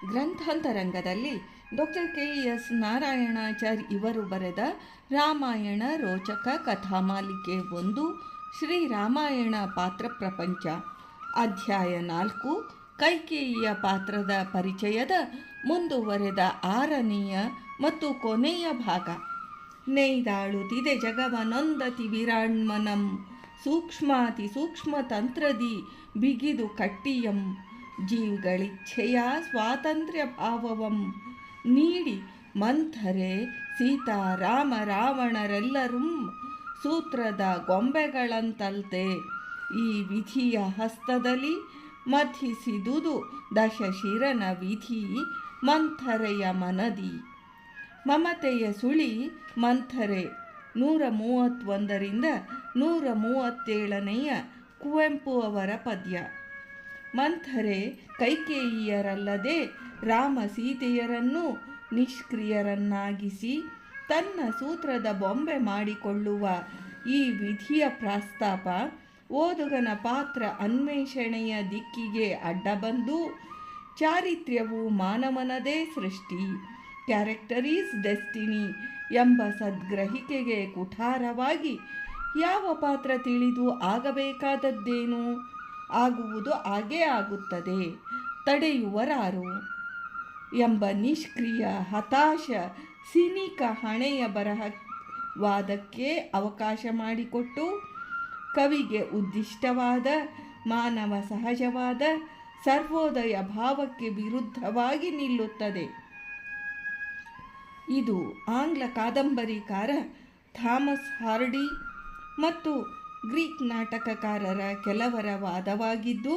ಗ್ರಂಥಾಂತರಂಗದಲ್ಲಿ doctor KS. Narayanacharya ಇವರು ಬರೆದ ರಾಮಾಯಣ ರೋಚಕ ಕಥಾಮಾಲಿಕೆ 1 ಶ್ರೀರಾಮಾಯಣ ಪಾತ್ರ ಪ್ರಪಂಚ ಅಧ್ಯಾಯ 4 ಕೈಕೇಯಿಯ ಪಾತ್ರದ ಪರಿಚಯದ ಮುಂದುವರೆದ 6ನೆಯ ಮತ್ತು ಕೊನೆಯ ಭಾಗ. ನೈದಾಳುತಿದೆ ಜಗವನೊಂದತಿ ವಿರಾಣ್ಮನಂ ಸೂಕ್ಷ್ಮಾತಿ ಸೂಕ್ಷ್ಮ ತಂತ್ರದಿ ಬಿಗಿದು ಕಟ್ಟಿಯಂ ಜೀವಗಳಿಚ್ಛೆಯ ಸ್ವಾತಂತ್ರ್ಯ ಭಾವವಂ ನೀಡಿ ಮಂಥರೆ ಸೀತಾ ರಾಮ ರಾವಣರೆಲ್ಲರೂ ಸೂತ್ರದ ಗೊಂಬೆಗಳಂತಲ್ತೆ ಈ ವಿಧಿಯ ಹಸ್ತದಲ್ಲಿ ಮಥಿಸಿದುದು ದಶಶಿರನ ವಿಧಿ ಮಂಥರೆಯ ಮನದಿ. ಮಮತೆಯ ಸುಳಿ ಮಂಥರೆ 131ರಿಂದ 137ನೆಯ ಕುವೆಂಪು ಅವರ ಪದ್ಯ. ಮಂಥರೆ ಕೈಕೇಯಿಯರಲ್ಲದೆ ರಾಮ ಸೀತೆಯರನ್ನು ನಿಷ್ಕ್ರಿಯರನ್ನಾಗಿಸಿ ತನ್ನ ಸೂತ್ರದ ಬೊಂಬೆ ಮಾಡಿಕೊಳ್ಳುವ ಈ ವಿಧಿಯ ಪ್ರಸ್ತಾಪ ಓದುಗನ ಪಾತ್ರ ಅನ್ವೇಷಣೆಯ ದಿಕ್ಕಿಗೆ ಅಡ್ಡಬಂದು ಚಾರಿತ್ರ್ಯವು ಮಾನವನದೇ ಸೃಷ್ಟಿ, ಕ್ಯಾರೆಕ್ಟರ್ ಈಸ್ ಡೆಸ್ಟಿನಿ ಎಂಬ ಸದ್ಗ್ರಹಿಕೆಗೆ ಕುಠಾರವಾಗಿ ಯಾವ ಪಾತ್ರ ತಿಳಿದು ಆಗಬೇಕಾದದ್ದೇನು ಆಗುವುದು ಆಗೇ ಆಗುತ್ತದೆ, ತಡೆಯುವರಾರು ಎಂಬ ನಿಷ್ಕ್ರಿಯ ಹತಾಶ ಸಿನಿಕ ಹಣೆಯ ಬರಹವಾದಕ್ಕೆ ಅವಕಾಶ ಮಾಡಿಕೊಟ್ಟು ಕವಿಗೆ ಉದ್ದಿಷ್ಟವಾದ ಮಾನವ ಸಹಜವಾದ ಸರ್ವೋದಯ ಭಾವಕ್ಕೆ ವಿರುದ್ಧವಾಗಿ ನಿಲ್ಲುತ್ತದೆ. ಇದು ಆಂಗ್ಲ ಕಾದಂಬರಿಕಾರ ಥಾಮಸ್ ಹಾರ್ಡಿ ಮತ್ತು ಗ್ರೀಕ್ ನಾಟಕಕಾರರ ಕೆಲವರ ವಾದವಾಗಿದ್ದು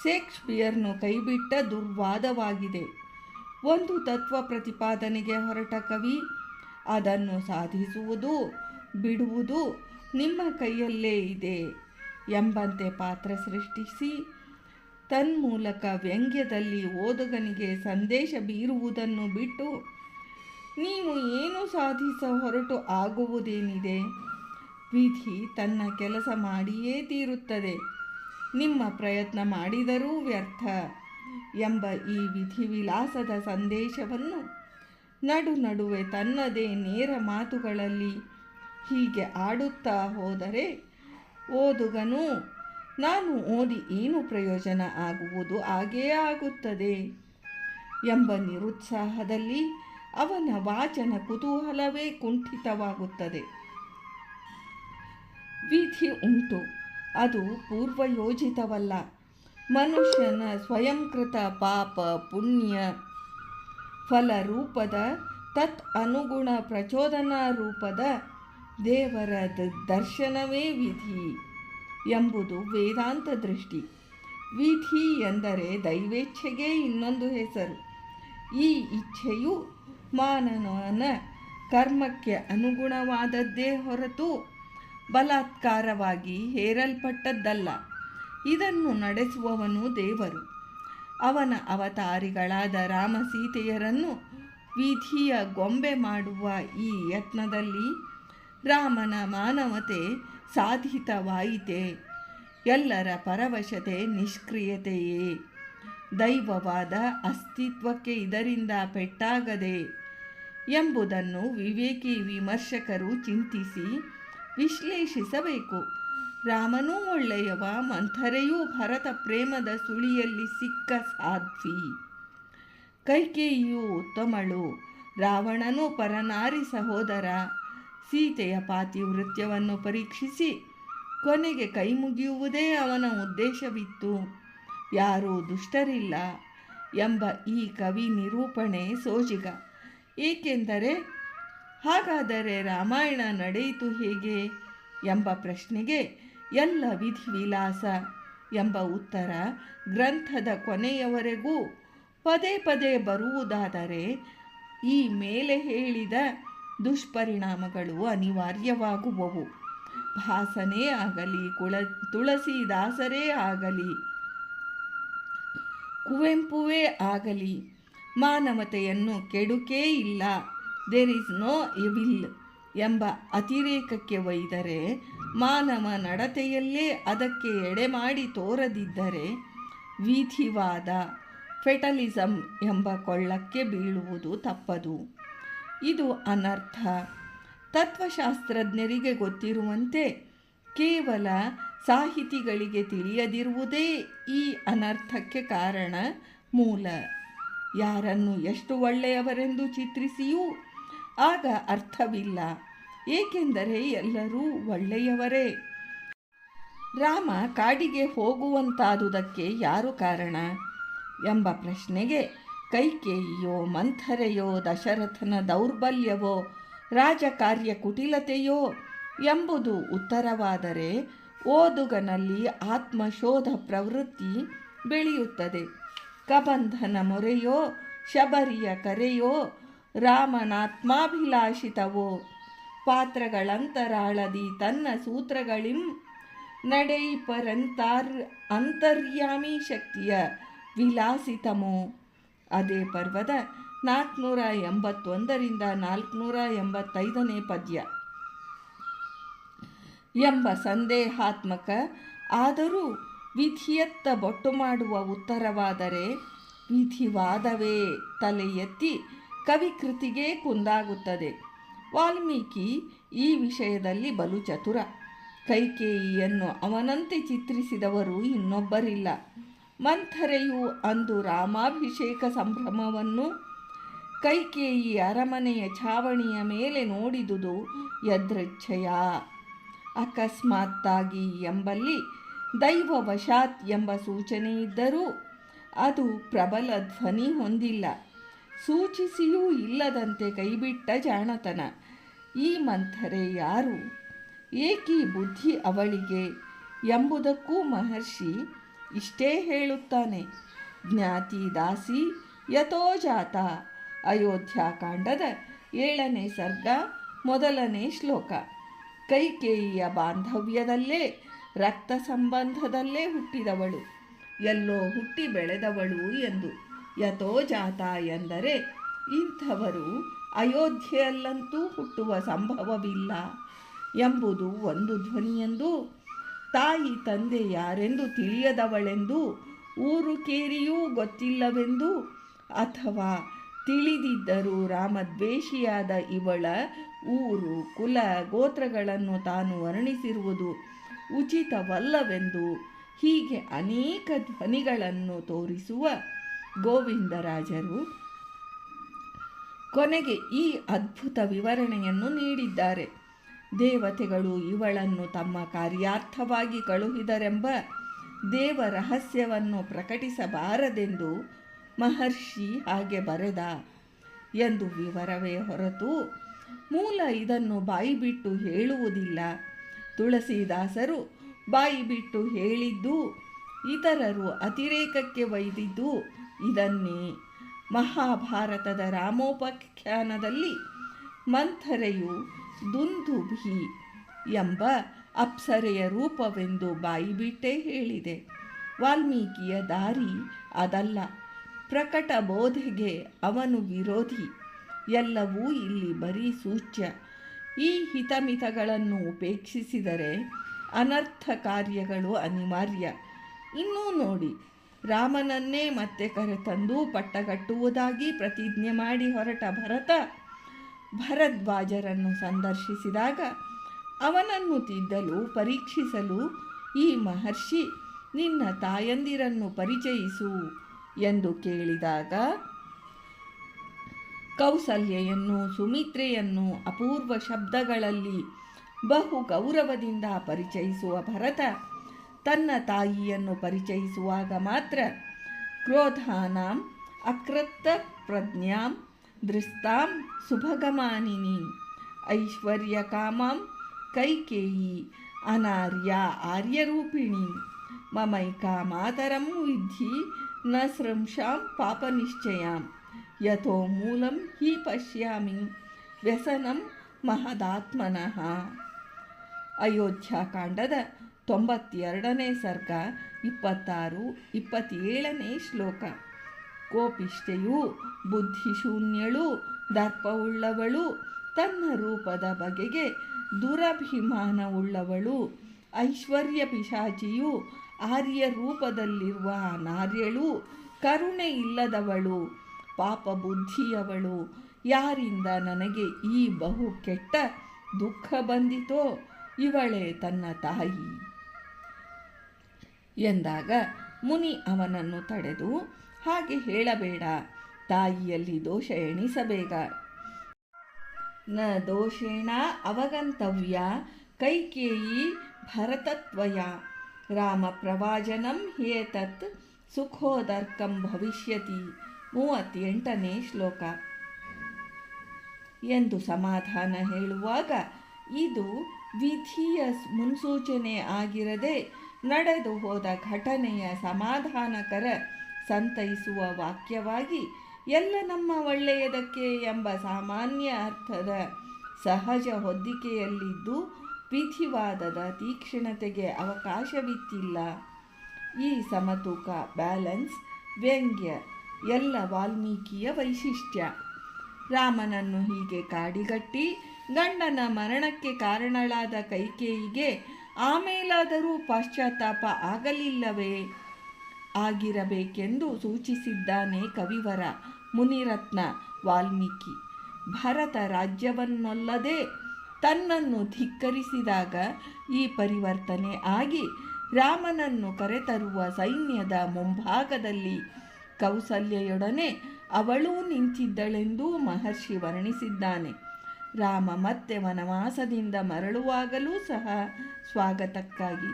ಶೇಕ್ಸ್ಪಿಯರ್ನು ಕೈಬಿಟ್ಟ ದುರ್ವಾದವಾಗಿದೆ. ಒಂದು ತತ್ವ ಪ್ರತಿಪಾದನೆಗೆ ಹೊರಟ ಕವಿ ಅದನ್ನು ಸಾಧಿಸುವುದು ಬಿಡುವುದು ನಿಮ್ಮ ಕೈಯಲ್ಲೇ ಇದೆ ಎಂಬಂತೆ ಪಾತ್ರ ಸೃಷ್ಟಿಸಿ ತನ್ಮೂಲಕ ವ್ಯಂಗ್ಯದಲ್ಲಿ ಓದುಗನಿಗೆ ಸಂದೇಶ ಬೀರುವುದನ್ನು ಬಿಟ್ಟು ನೀವು ಏನು ಸಾಧಿಸ ಹೊರಟು ಆಗುವುದೇನಿದೆ, ವಿಧಿ ತನ್ನ ಕೆಲಸ ಮಾಡಿಯೇ ತೀರುತ್ತದೆ, ನಿಮ್ಮ ಪ್ರಯತ್ನ ಮಾಡಿದರೂ ವ್ಯರ್ಥ ಎಂಬ ಈ ವಿಧಿವಿಲಾಸದ ಸಂದೇಶವನ್ನು ನಡುವೆ ತನ್ನದೇ ನೇರ ಮಾತುಗಳಲ್ಲಿ ಹೀಗೆ ಆಡುತ್ತಾ ಹೋದರೆ ಓದುಗನು ನಾನು ಓದಿ ಏನು ಪ್ರಯೋಜನ ಆಗುವುದು ಆಗೇ ಆಗುತ್ತದೆ ಎಂಬ ನಿರುತ್ಸಾಹದಲ್ಲಿ ಅವನ ವಾಚನ ಕುತೂಹಲವೇ ಕುಂಠಿತವಾಗುತ್ತದೆ. ವಿಧಿ ಉಂಟು, ಅದು ಪೂರ್ವಯೋಜಿತವಲ್ಲ, ಮನುಷ್ಯನ ಸ್ವಯಂಕೃತ ಪಾಪ ಪುಣ್ಯ ಫಲರೂಪದ ತತ್ ಅನುಗುಣ ಪ್ರಚೋದನಾ ರೂಪದ ದೇವರ ದರ್ಶನವೇ ವಿಧಿ ಎಂಬುದು ವೇದಾಂತ ದೃಷ್ಟಿ. ವಿಧಿ ಎಂದರೆ ದೈವೇಚ್ಛೆಗೆ ಇನ್ನೊಂದು ಹೆಸರು. ಈ ಇಚ್ಛೆಯು ಮಾನವನ ಕರ್ಮಕ್ಕೆ ಅನುಗುಣವಾದದ್ದೇ ಹೊರತು ಬಲಾತ್ಕಾರವಾಗಿ ಹೇರಲ್ಪಟ್ಟದ್ದಲ್ಲ. ಇದನ್ನು ನಡೆಸುವವನು ದೇವರು. ಅವನ ಅವತಾರಿಗಳಾದ ರಾಮ ಸೀತೆಯರನ್ನು ವಿಧಿಯ ಗೊಂಬೆ ಮಾಡುವ ಈ ಯತ್ನದಲ್ಲಿ ರಾಮನ ಮಾನವತೆ ಸಾಧಿತವಾಯಿತೆ, ಎಲ್ಲರ ಪರವಶತೆ ನಿಷ್ಕ್ರಿಯತೆಯೇ, ದೈವವಾದ ಅಸ್ತಿತ್ವಕ್ಕೆ ಇದರಿಂದ ಪೆಟ್ಟಾಗದೆ ಎಂಬುದನ್ನು ವಿವೇಕಿ ವಿಮರ್ಶಕರು ಚಿಂತಿಸಿ ವಿಶ್ಲೇಷಿಸಬೇಕು. ರಾಮನೂ ಒಳ್ಳೆಯವ, ಮಂಥರೆಯೂ ಭರತ ಪ್ರೇಮದ ಸುಳಿಯಲ್ಲಿ ಸಿಕ್ಕ ಸಾಧ್ವಿ, ಕೈಕೇಯಿಯೂ ಉತ್ತಮಳು, ರಾವಣನೂ ಪರನಾರಿ ಸಹೋದರ. ಸೀತೆಯ ಪಾತಿವೃತ್ಯವನ್ನು ಪರೀಕ್ಷಿಸಿ ಕೊನೆಗೆ ಕೈ ಮುಗಿಯುವುದೇ ಅವನ ಉದ್ದೇಶವಿತ್ತು, ಯಾರೂ ದುಷ್ಟರಿಲ್ಲ ಎಂಬ ಈ ಕವಿ ನಿರೂಪಣೆ ಸೋಜಿಗ. ಏಕೆಂದರೆ ಹಾಗಾದರೆ ರಾಮಾಯಣ ನಡೆಯಿತು ಹೇಗೆ ಎಂಬ ಪ್ರಶ್ನೆಗೆ ಎಲ್ಲ ವಿಧಿವಿಲಾಸ ಎಂಬ ಉತ್ತರ ಗ್ರಂಥದ ಕೊನೆಯವರೆಗೂ ಪದೇ ಪದೇ ಬರುವುದಾದರೆ ಈ ಮೇಲೆ ಹೇಳಿದ ದುಷ್ಪರಿಣಾಮಗಳು ಅನಿವಾರ್ಯವಾಗುವವು. ಭಾಸನೇ ಆಗಲಿ, ತುಳಸಿದಾಸರೇ ಆಗಲಿ, ಕುವೆಂಪುವೇ ಆಗಲಿ ಮಾನವತೆಯನ್ನು ಕೆಡುಕೇ ಇಲ್ಲ, ದೇರ್ ಈಸ್ ನೋ ಇವಿಲ್ ಎಂಬ ಅತಿರೇಕಕ್ಕೆ ಒಯ್ದರೆ, ಮಾನವ ನಡತೆಯಲ್ಲೇ ಅದಕ್ಕೆ ಎಡೆಮಾಡಿ ತೋರದಿದ್ದರೆ ವಿಧಿವಾದ ಫೆಟಲಿಸಮ್ ಎಂಬ ಕೊಳ್ಳಕ್ಕೆ ಬೀಳುವುದು ತಪ್ಪದು. ಇದು ಅನರ್ಥ. ತತ್ವಶಾಸ್ತ್ರಜ್ಞರಿಗೆ ಗೊತ್ತಿರುವಂತೆ ಕೇವಲ ಸಾಹಿತಿಗಳಿಗೆ ತಿಳಿಯದಿರುವುದೇ ಈ ಅನರ್ಥಕ್ಕೆ ಕಾರಣ ಮೂಲ. ಯಾರನ್ನು ಎಷ್ಟು ಒಳ್ಳೆಯವರೆಂದು ಚಿತ್ರಿಸಿಯೂ ಆಗ ಅರ್ಥವಿಲ್ಲ, ಏಕೆಂದರೆ ಎಲ್ಲರೂ ಒಳ್ಳೆಯವರೇ. ರಾಮ ಕಾಡಿಗೆ ಹೋಗುವಂತಾದುದಕ್ಕೆ ಯಾರು ಕಾರಣ ಎಂಬ ಪ್ರಶ್ನೆಗೆ ಕೈಕೇಯಿಯೋ, ಮಂಥರೆಯೋ, ದಶರಥನ ದೌರ್ಬಲ್ಯವೋ, ರಾಜಕಾರ್ಯ ಕುಟಿಲತೆಯೋ ಎಂಬುದು ಉತ್ತರವಾದರೆ ಓದುಗನಲ್ಲಿ ಆತ್ಮಶೋಧ ಪ್ರವೃತ್ತಿ ಬೆಳೆಯುತ್ತದೆ. ಕಬಂಧನ ಮೊರೆಯೋ, ಶಬರಿಯ ಕರೆಯೋ, ರಾಮನಾತ್ಮಾಭಿಲಾಷಿತವೋ, ಪಾತ್ರಗಳಂತರಾಳದಿ ತನ್ನ ಸೂತ್ರಗಳಿಂ ಅಂತರ್ಯಾಮಿ ಶಕ್ತಿಯ ವಿಲಾಸಿತಮೋ. ಅದೇ ಪರ್ವದ 481 485 ಪದ್ಯ ಎಂಬ ಸಂದೇಹಾತ್ಮಕ ಆದರೂ ವಿಧಿಯತ್ತ ಬೊಟ್ಟು ಮಾಡುವ ಉತ್ತರವಾದರೆ ವಿಧಿವಾದವೇ ತಲೆ ಎತ್ತಿ ಕವಿಕೃತಿಗೆ ಕುಂದಾಗುತ್ತದೆ. ವಾಲ್ಮೀಕಿ ಈ ವಿಷಯದಲ್ಲಿ ಬಲು ಚತುರ. ಕೈಕೇಯಿಯನ್ನು ಅವನಂತೆ ಚಿತ್ರಿಸಿದವರು ಇನ್ನೊಬ್ಬರಿಲ್ಲ. ಮಂಥರೆಯು ಅಂದು ರಾಮಾಭಿಷೇಕ ಸಂಭ್ರಮವನ್ನು ಕೈಕೇಯಿ ಅರಮನೆಯ ಛಾವಣಿಯ ಮೇಲೆ ನೋಡಿದುದು ಯದೃಚ್ಛೆಯ, ಅಕಸ್ಮಾತ್ತಾಗಿ ಎಂಬಲ್ಲಿ ದೈವವಶಾತ್ ಎಂಬ ಸೂಚನೆ ಇದ್ದರೂ ಅದು ಪ್ರಬಲ ಧ್ವನಿ ಹೊಂದಿಲ್ಲ. ಸೂಚಿಸಿಯೂ ಇಲ್ಲದಂತೆ ಕೈಬಿಟ್ಟ ಜಾಣತನ. ಈ ಮಂಥರೆ ಯಾರು, ಏಕಿ ಬುದ್ಧಿ ಅವಳಿಗೆ ಎಂಬುದಕ್ಕೂ ಮಹರ್ಷಿ ಇಷ್ಟೇ ಹೇಳುತ್ತಾನೆ. ಜ್ಞಾತಿ ದಾಸಿ ಯಥೋ ಜಾತ. ಅಯೋಧ್ಯಾಕಾಂಡದ 7ನೇ ಸರ್ಗ 1ನೇ ಶ್ಲೋಕ. ಕೈಕೇಯಿಯ ಬಾಂಧವ್ಯದಲ್ಲೇ, ರಕ್ತ ಸಂಬಂಧದಲ್ಲೇ ಹುಟ್ಟಿದವಳು, ಎಲ್ಲೋ ಹುಟ್ಟಿ ಬೆಳೆದವಳು ಎಂದು. ಯಥೋ ಜಾತ ಎಂದರೆ ಇಂಥವರು ಅಯೋಧ್ಯೆಯಲ್ಲಂತೂ ಹುಟ್ಟುವ ಸಂಭವವಿಲ್ಲ ಎಂಬುದು ಒಂದು ಧ್ವನಿಯೆಂದು, ತಾಯಿ ತಂದೆ ಯಾರೆಂದು ತಿಳಿಯದವಳೆಂದು, ಊರು ಕೇರಿಯೂ ಗೊತ್ತಿಲ್ಲವೆಂದು, ಅಥವಾ ತಿಳಿದಿದ್ದರೂ ರಾಮದ್ವೇಷಿಯಾದ ಇವಳ ಊರು ಕುಲ ಗೋತ್ರಗಳನ್ನು ತಾನು ವರ್ಣಿಸಿರುವುದು ಉಚಿತವಲ್ಲವೆಂದು, ಹೀಗೆ ಅನೇಕ ಧ್ವನಿಗಳನ್ನು ತೋರಿಸುವ ಗೋವಿಂದರಾಜರು ಕೊನೆಗೆ ಈ ಅದ್ಭುತ ವಿವರಣೆಯನ್ನು ನೀಡಿದ್ದಾರೆ. ದೇವತೆಗಳು ಇವಳನ್ನು ತಮ್ಮ ಕಾರ್ಯಾರ್ಥವಾಗಿ ಕಳುಹಿದರೆಂಬ ದೇವ ರಹಸ್ಯವನ್ನು ಪ್ರಕಟಿಸಬಾರದೆಂದು ಮಹರ್ಷಿ ಹಾಗೆ ಬರೆದ ಎಂದು ವಿವರವೇ ಹೊರತು ಮೂಲ ಇದನ್ನು ಬಾಯಿಬಿಟ್ಟು ಹೇಳುವುದಿಲ್ಲ. ತುಳಸಿದಾಸರು ಬಾಯಿಬಿಟ್ಟು ಹೇಳಿದ್ದು, ಇತರರು ಅತಿರೇಕಕ್ಕೆ ಒಯ್ದಿದ್ದು ಇದನ್ನೇ. ಮಹಾಭಾರತದ ರಾಮೋಪಾಖ್ಯಾನದಲ್ಲಿ ಮಂಥರೆಯು ದುಂದುಭಿ ಎಂಬ ಅಪ್ಸರೆಯ ರೂಪವೆಂದು ಬಾಯಿಬಿಟ್ಟೇ ಹೇಳಿದೆ. ವಾಲ್ಮೀಕಿಯ ದಾರಿ ಅದಲ್ಲ. ಪ್ರಕಟ ಬೋಧೆಗೆ ಅವನು ವಿರೋಧಿ. ಎಲ್ಲವೂ ಇಲ್ಲಿ ಬರೀ ಸೂಚ್ಯ. ಈ ಹಿತಮಿತಗಳನ್ನು ಉಪೇಕ್ಷಿಸಿದರೆ ಅನರ್ಥ ಕಾರ್ಯಗಳು ಅನಿವಾರ್ಯ. ಇನ್ನೂ ನೋಡಿ, ರಾಮನನ್ನೇ ಮತ್ತೆ ಕರೆತಂದು ಪಟ್ಟಗಟ್ಟುವುದಾಗಿ ಪ್ರತಿಜ್ಞೆ ಮಾಡಿ ಹೊರಟ ಭರತ ಭರದ್ವಾಜರನ್ನು ಸಂದರ್ಶಿಸಿದಾಗ ಅವನನ್ನು ತಿದ್ದಲು ಪರೀಕ್ಷಿಸಲು ಈ ಮಹರ್ಷಿ ನಿನ್ನ ತಾಯಂದಿರನ್ನು ಪರಿಚಯಿಸು ಎಂದು ಕೇಳಿದಾಗ ಕೌಸಲ್ಯೆಯನ್ನು ಸುಮಿತ್ರೆಯನ್ನು ಅಪೂರ್ವ ಶಬ್ದಗಳಲ್ಲಿ ಬಹು ಗೌರವದಿಂದ ಪರಿಚಯಿಸುವ ಭರತ ತನ್ನ ತಾಯಿಯನ್ನು ಪರಿಚಯಿಸುವಾಗ ಮಾತ್ರ ಕ್ರೋಧಾನಾಂ ಅಕೃತ್ತ ಪ್ರಜ್ಞಾಂ ದೃಷ್ಟಾಂ ಸುಭಗಮಾನಿನಿ ಐಶ್ವರ್ಯಕಾಮಾಂ ಕೈಕೇಯಿ ಅನಾರ್ಯ ಆರ್ಯರೂಪಿಣಿ ಮಮೈಕಾ ಮಾತರಂ ವಿದ್ಧಿ ನ ಸೃಂಶಾಂ ಪಾಪನಿಶ್ಚಯಾಂ ಯಥೋ ಮೂಲಂ ಹಿ ಪಶ್ಯಾಮಿ ವ್ಯಸನಂ ಮಹದಾತ್ಮನಃ. ಅಯೋಧ್ಯಾಕಾಂಡದ 92ನೇ ಸರ್ಗ 26-27ನೇ ಶ್ಲೋಕ. ಕೋಪಿಷ್ಠೆಯು ಬುದ್ಧಿಶೂನ್ಯಳು, ದರ್ಪವುಳ್ಳವಳು, ತನ್ನ ರೂಪದ ಬಗೆಗೆ ದುರಭಿಮಾನವುಳ್ಳವಳು, ಐಶ್ವರ್ಯ ಪಿಶಾಚಿಯು, ಆರ್ಯ ರೂಪದಲ್ಲಿರುವ ಅನಾರ್ಯಳು, ಕರುಣೆ ಇಲ್ಲದವಳು, ಪಾಪ ಬುದ್ಧಿಯವಳು, ಯಾರಿಂದ ನನಗೆ ಈ ಬಹು ಕೆಟ್ಟ ದುಃಖ ಬಂದಿತೋ ಇವಳೇ ತನ್ನ ತಾಯಿ ಎಂದಾಗ ಮುನಿ ಅವನನ್ನು ತಡೆದು, ಹಾಗೆ ಹೇಳಬೇಡ, ತಾಯಿಯಲ್ಲಿ ದೋಷ ಎಣಿಸಬೇಕ. ನ ದೋಷೇಣ ಅವಗಂತವ್ಯ ಕೈಕೇಯಿ ಭರತತ್ವಯ ರಾಮ ಪ್ರವಾಜನಂ ಹೇತತ್ ಸುಖೋದರ್ಕಂ ಭವಿಷ್ಯತಿ. 38ನೇ ಶ್ಲೋಕ. ಎಂದು ಸಮಾಧಾನ ಹೇಳುವಾಗ ಇದು ವಿಧಿಯ ಮುನ್ಸೂಚನೆ ಆಗಿರದೆ ನಡೆದು ಹೋದ ಘಟನೆಯ ಸಮಾಧಾನಕರ ಸಂತೈಸುವ ವಾಕ್ಯವಾಗಿ ಎಲ್ಲ ನಮ್ಮ ಒಳ್ಳೆಯದಕ್ಕೆ ಎಂಬ ಸಾಮಾನ್ಯ ಅರ್ಥದ ಸಹಜ ಹೊದ್ದಿಕೆಯಲ್ಲಿದ್ದು ವಿಧಿವಾದದ ತೀಕ್ಷ್ಣತೆಗೆ ಅವಕಾಶವಿತ್ತಿಲ್ಲ. ಈ ಸಮತೂಕ, ಬ್ಯಾಲೆನ್ಸ್, ವ್ಯಂಗ್ಯ ಎಲ್ಲ ವಾಲ್ಮೀಕಿಯ ವೈಶಿಷ್ಟ್ಯ. ರಾಮನನ್ನು ಹೀಗೆ ಕಾಡಿಗಟ್ಟಿ ಗಂಡನ ಮರಣಕ್ಕೆ ಕಾರಣಳಾದ ಕೈಕೇಯಿಗೆ ಆಮೇಲಾದರೂ ಪಾಶ್ಚಾತ್ತಾಪ ಆಗಲಿಲ್ಲವೇ? ಆಗಿರಬೇಕೆಂದು ಸೂಚಿಸಿದ್ದಾನೆ ಕವಿವರ ಮುನಿರತ್ನ ವಾಲ್ಮೀಕಿ. ಭರತ ರಾಜ್ಯವನ್ನೊಲ್ಲದೆ ತನ್ನನ್ನು ಧಿಕ್ಕರಿಸಿದಾಗ ಈ ಪರಿವರ್ತನೆ ಆಗಿ ರಾಮನನ್ನು ಕರೆತರುವ ಸೈನ್ಯದ ಮುಂಭಾಗದಲ್ಲಿ ಕೌಸಲ್ಯೆಯೊಡನೆ ಅವಳೂ ನಿಂತಿದ್ದಳೆಂದೂ ಮಹರ್ಷಿ ವರ್ಣಿಸಿದ್ದಾನೆ. ರಾಮ ಮತ್ತೆ ವನವಾಸದಿಂದ ಮರಳುವಾಗಲೂ ಸಹ ಸ್ವಾಗತಕ್ಕಾಗಿ.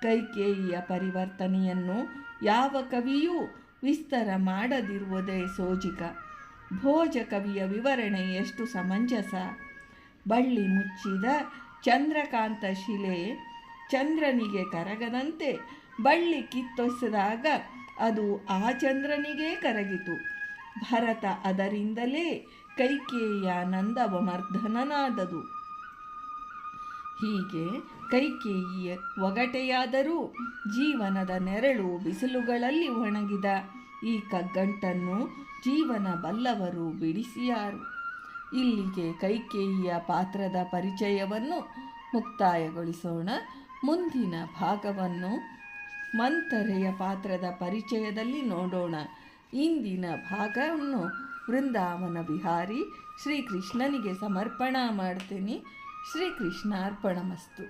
ಕೈಕೇಯಿಯ ಪರಿವರ್ತನೆಯನ್ನು ಯಾವ ಕವಿಯೂ ವಿಸ್ತಾರ ಮಾಡದಿರುವುದೇ ಸೋಜಿಗ. ಭೋಜ ಕವಿಯ ವಿವರಣೆ ಎಷ್ಟು ಸಮಂಜಸ. ಬಳ್ಳಿ ಮುಚ್ಚಿದ ಚಂದ್ರಕಾಂತ ಶಿಲೆ ಚಂದ್ರನಿಗೆ ಕರಗದಂತೆ ಬಳ್ಳಿ ಕಿತ್ತೊಸೆದಾಗ ಅದು ಆ ಚಂದ್ರನಿಗೇ ಕರಗಿತು. ಭರತ ಅದರಿಂದಲೇ ಕೈಕೇಯಿಯ ನಂದವಮರ್ಧನನಾದದು. ಹೀಗೆ ಕೈಕೇಯಿಯ ಒಗಟೆಯಾದರೂ ಜೀವನದ ನೆರಳು ಬಿಸಿಲುಗಳಲ್ಲಿ ಒಣಗಿದ ಈ ಕಗ್ಗಂಟನ್ನು ಜೀವನ ಬಲ್ಲವರು ಬಿಡಿಸಿಯಾರು. ಇಲ್ಲಿಗೆ ಕೈಕೇಯಿಯ ಪಾತ್ರದ ಪರಿಚಯವನ್ನು ಮುಕ್ತಾಯಗೊಳಿಸೋಣ. ಮುಂದಿನ ಭಾಗವನ್ನು ಮಂಥರೆಯ ಪಾತ್ರದ ಪರಿಚಯದಲ್ಲಿ ನೋಡೋಣ. ಇಂದಿನ ಭಾಗವನ್ನು ವೃಂದಾವನ ವಿಹಾರಿ ಶ್ರೀಕೃಷ್ಣನಿಗೆ ಸಮರ್ಪಣಾ ಮಾಡ್ತೀನಿ. ಶ್ರೀಕೃಷ್ಣಾರ್ಪಣಮಸ್ತು.